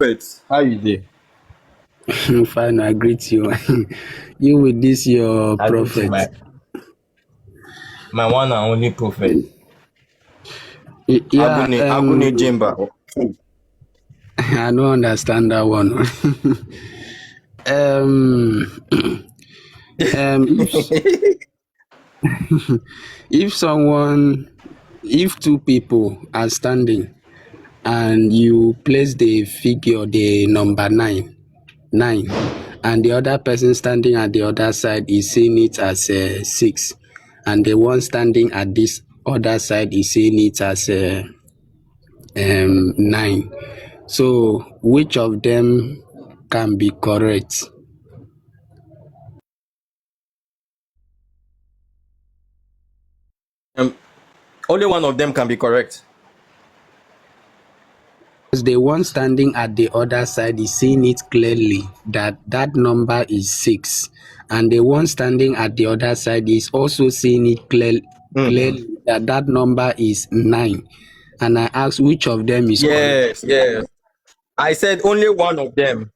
prophet. How you dey? Fine, I greet you. You with this your I greet you, prophet. my one and only prophet. Yeah, Agune Jemba. I don't understand that one. um, if if someone, if two people are standing and you place the figure, the number nine, and the other person standing at the other side is seeing it as 6, and the one standing at this other side is seeing it as 9. So which of them can be correct? Um, Only one of them can be correct. Because the one standing at the other side is seeing it clearly that that number is 6, and the one standing at the other side is also seeing it clearly that that number is 9. And I asked which of them is correct. Yes. I said only one of them.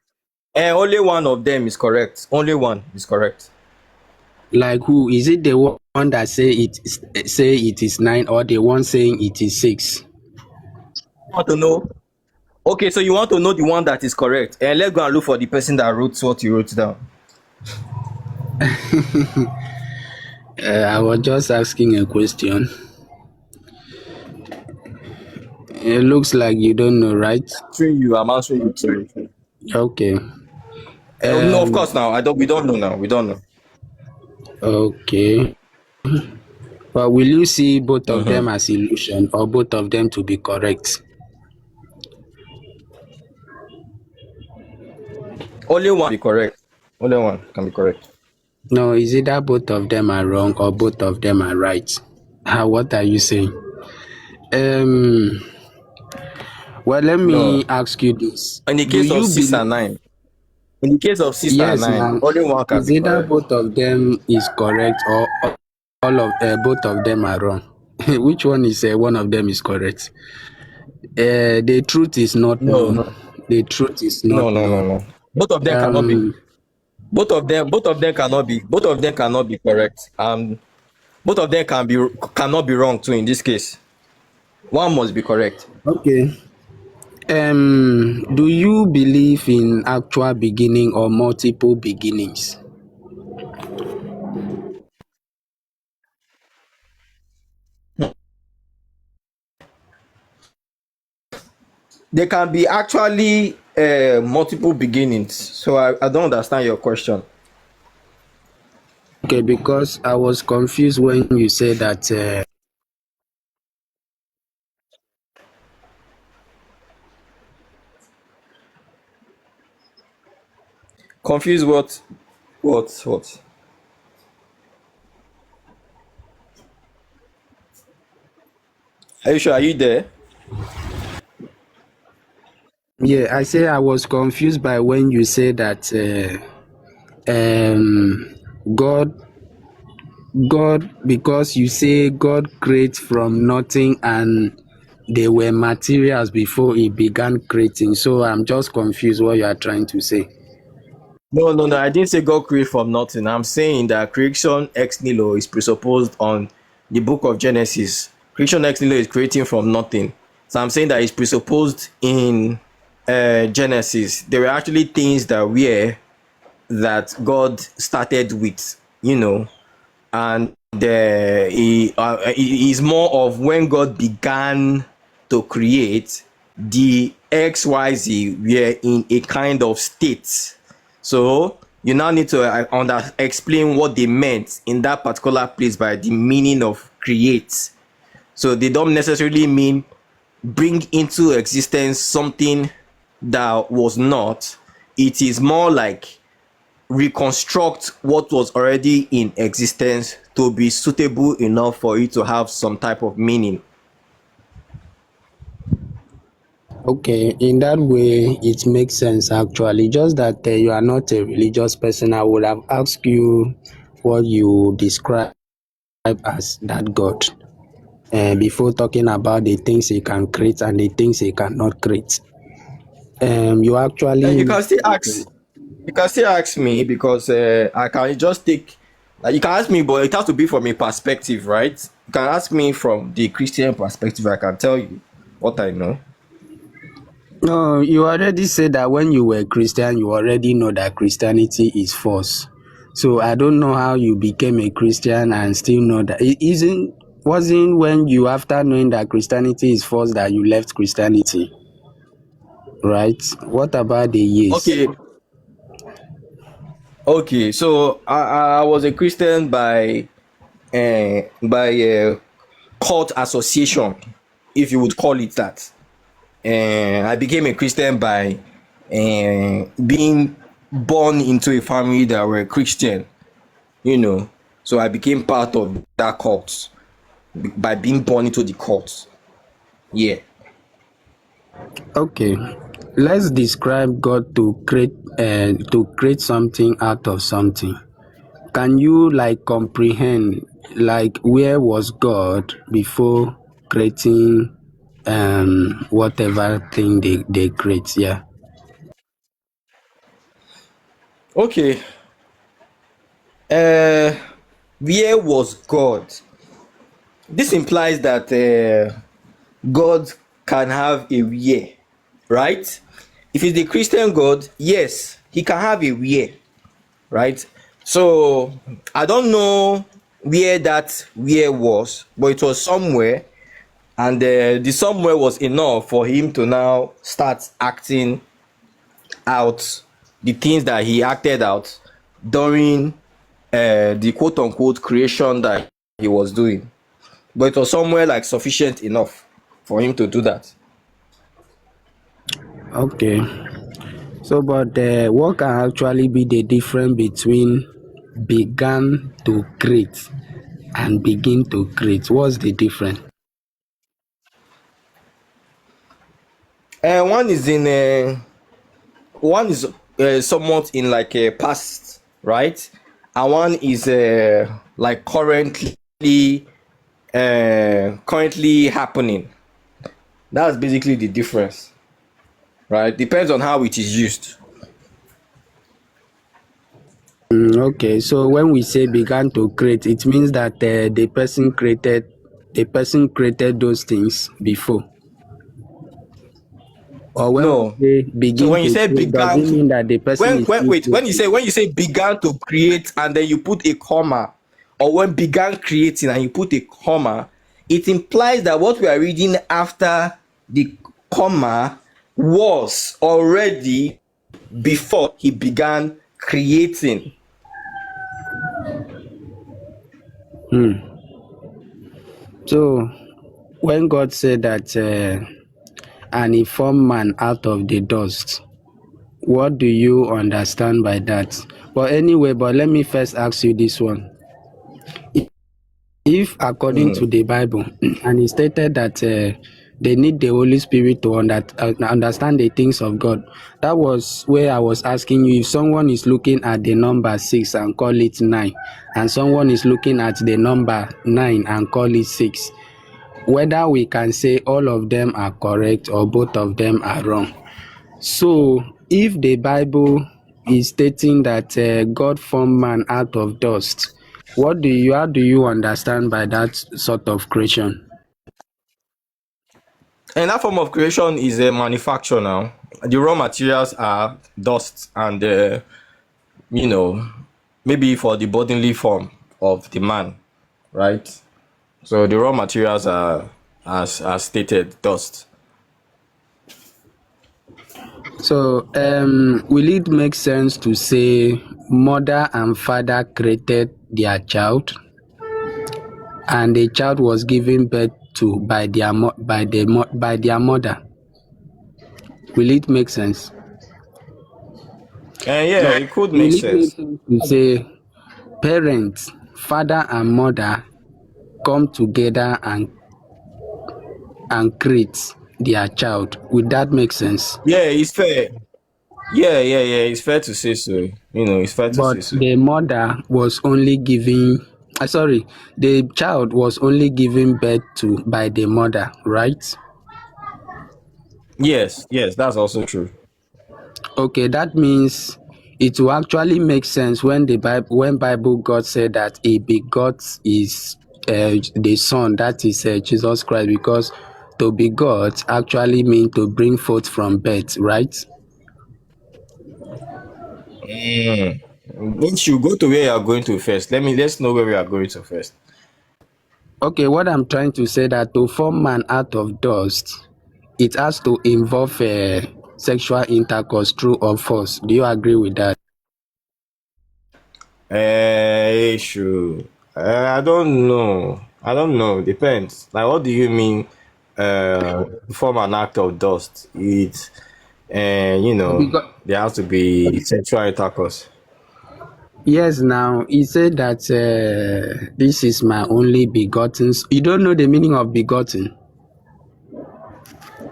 Only one of them is correct. Only one is correct. Like who? Is it the one that say it is 9, or the one saying it is 6? Want to know? Okay, so you want to know the one that is correct. And let's go and look for the person that wrote what you wrote down. I was just asking a question. It looks like you don't know, right? I'm answering you. Sorry. Okay. No, of course now. We don't know now. We don't know. Okay. But will you see both of them as illusion, or both of them to be correct? Only one be correct. Only one can be correct. No, is either both of them are wrong or both of them are right. What are you saying? Well, let No. me ask you this. In the Do case of you 6 and believe? 9. In the case of 6 and Yes, 9, now only one can is be either correct. both of them is correct, or all of both of them are wrong. Which one is one of them is correct? The truth is not No, known. no. The truth is No, not no, no, known. no. Both of them cannot be. Both of them cannot be. Both of them cannot be correct. Both of them cannot be wrong too in this case. One must be correct. Okay. Do you believe in actual beginning or multiple beginnings? There can be actually multiple beginnings. So I don't understand your question. Okay, because I was confused when you said that Confused what? What? Are you sure? Are you there? I say I was confused by when you said that God, because you say God creates from nothing and there were materials before he began creating. So I'm just confused what you are trying to say. No. I didn't say God created from nothing. I'm saying that creation ex nihilo is presupposed on the book of Genesis. Creation ex nihilo is creating from nothing. So I'm saying that it's presupposed in Genesis. There were actually things that God started with, and it is more of when God began to create, the XYZ were in a kind of state. So you now need to explain what they meant in that particular place by the meaning of create. So they don't necessarily mean bring into existence something that was not. It is more like reconstruct what was already in existence to be suitable enough for it to have some type of meaning. Okay, in that way, it makes sense actually. Just that you are not a religious person. I would have asked you what you describe as that God before talking about the things he can create and the things he cannot create. You And actually you can still mentioned. ask. You can still ask me because I can just take. Like, you can ask me, but it has to be from a perspective, right? You can ask me from the Christian perspective. I can tell you what I know. No, you already said that when you were Christian, you already know that Christianity is false. So I don't know how you became a Christian and still know that. It isn't wasn't when you, after knowing that Christianity is false, that you left Christianity, right? What about the years? Okay, okay. So I was a Christian by cult association, if you would call it that. I became a Christian by being born into a family that were Christian, you know. So I became part of that cult by being born into the cult. Yeah. Okay, let's describe God to create something out of something. Can you like comprehend like where was God before creating whatever thing they create? Yeah. Okay. Uh, where was God? This implies that God can have a where, right? If it's the Christian God, yes, he can have a where, right? So I don't know where that where was, but it was somewhere, and the somewhere was enough for him to now start acting out the things that he acted out during the quote unquote creation that he was doing. But it was somewhere like sufficient enough for him to do that. Okay. So, but what can actually be the difference between began to create and begin to create? What's the difference? One is in one is somewhat in like a past, right? And one is like currently happening. That's basically the difference, right? Depends on how it is used. Okay, so when we say began to create, it means that the person created those things before. Or when we No. say So begin when you to say create, does began it to, mean that the person is when still wait when creating? you say began to create and then you put a comma, or when began creating and you put a comma, it implies that what we are reading after the comma was already before he began creating. So when God said that and he formed man out of the dust, what do you understand by that? But anyway, but let me first ask you this one. If according to the Bible, and it stated that they need the Holy Spirit to understand the things of God, that was where I was asking you, if someone is looking at the number 6 and call it 9, and someone is looking at the number 9 and call it 6, whether we can say all of them are correct or both of them are wrong. So, if the Bible is stating that God formed man out of dust, how do you understand by that sort of creation? And that form of creation is a manufacture now. The raw materials are dust and you know, maybe for the bodily form of the man, right? So the raw materials are, as stated, dust. So, will it make sense to say mother and father created their child, and the child was given birth to by their mother? Will it make sense? And yeah, it could make Will it make sense. sense to say parents, father and mother, come together and create their child? Would that make sense? Yeah, it's fair. Yeah. It's fair to say so. You know, it's fair to But say so. the mother was only giving, sorry, the child was only given birth to by the mother, right? Yes, that's also true. Okay, that means it will actually make sense when Bible God said that He begot is the Son, that is Jesus Christ, because to begot actually mean to bring forth from birth, right? Mm. Don't you go to where you are going to first? Let's know where we are going to first. Okay, what I'm trying to say that to form man out of dust, it has to involve sexual intercourse, true or false. Do you agree with that? Issue. I don't know. I don't know. Depends. Like, what do you mean? Form an act of dust. Because There has to be sexual intercourse. yes, now he said that this is my only begotten. You don't know the meaning of begotten.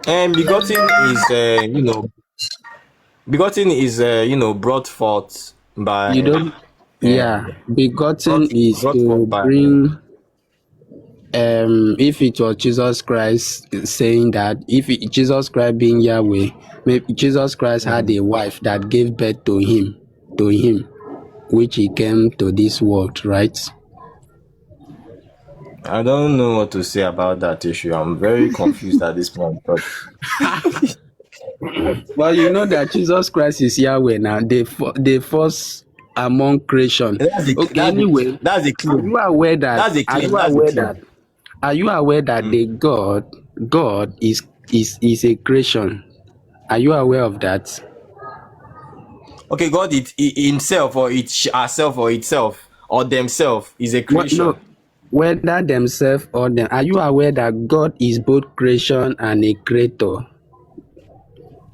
And begotten is brought forth You by don't. uh, Yeah, begotten is brought forth to by. bring. If it was Jesus Christ saying that, Jesus Christ being Yahweh, maybe Jesus Christ had Mhm. a wife that gave birth to him, which he came to this world, right? I don't know what to say about that issue. I'm very confused at this point. But Well, you know that Jesus Christ is Yahweh now. The first among creation. that's the Okay. that's the Anyway, that's the are claim. you aware that? That's the Are claim. you That's the aware that? claim. Are you aware that Mm. the God is a creation? Are you aware of that? Okay, God, himself or herself or itself or themselves is a What? creation. No. Whether themselves or them. Are you aware that God is both creation and a creator?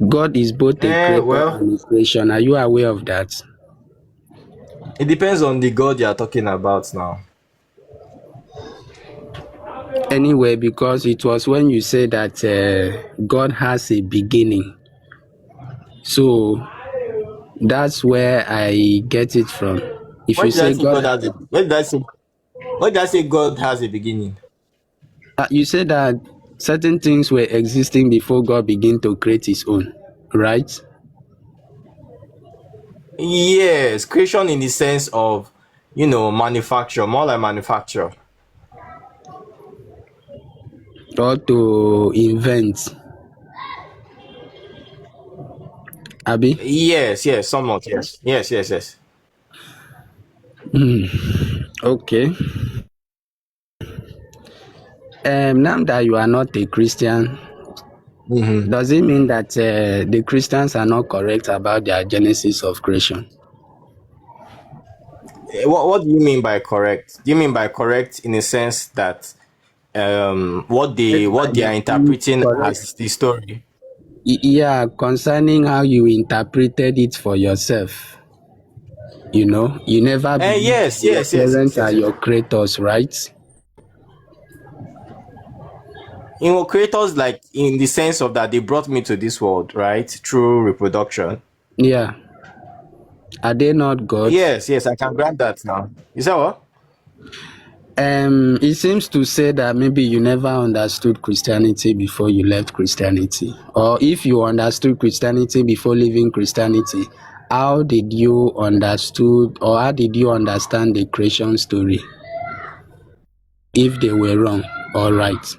God is both a creator Well, and a creation. Are you aware of that? it depends on the God you are talking about now. Anyway, because it was when you say that God has a beginning. So that's where I get it from. If When you did I say say God, God has a when did I say God has a beginning? you say that certain things were existing before God began to create his own, right? Yes, creation in the sense of manufacture, more like manufacture. Or to invent, Abi? Yes, yes, somewhat, yes. Yes, yes, yes. Okay. Now that you are not a Christian, Mm-hmm. does it mean that the Christians are not correct about their genesis of creation? What do you mean by correct? Do you mean by correct in the sense that what they are interpreting Correct. as the story? Yeah, concerning how you interpreted it for yourself. You never believe that Yes, your yes, yes, yes, parents are yes, yes. your creators, right? Creators, like in the sense of that they brought me to this world, right? Through reproduction. Yeah. Are they not gods? Yes, yes, I can grant that now. Is that what? It seems to say that maybe you never understood Christianity before you left Christianity. Or if you understood Christianity before leaving Christianity, how did you understand the creation story? If they were wrong or right.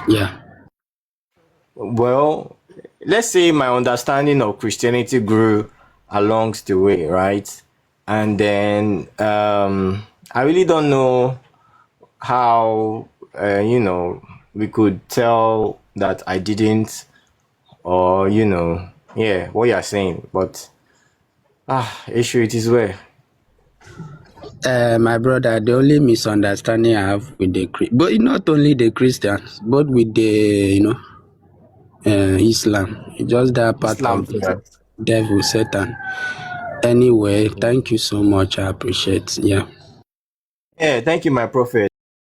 Yeah. Well, let's say my understanding of Christianity grew along the way, right? And then I really don't know how we could tell that I didn't, or yeah, what you're saying. But issue it is where. My brother, the only misunderstanding I have with but not only the Christians, but with the Islam, it's just that part of Islam, the yeah. devil, Satan. Anyway, thank you so much. I appreciate. Yeah. Yeah, thank you, my prophet.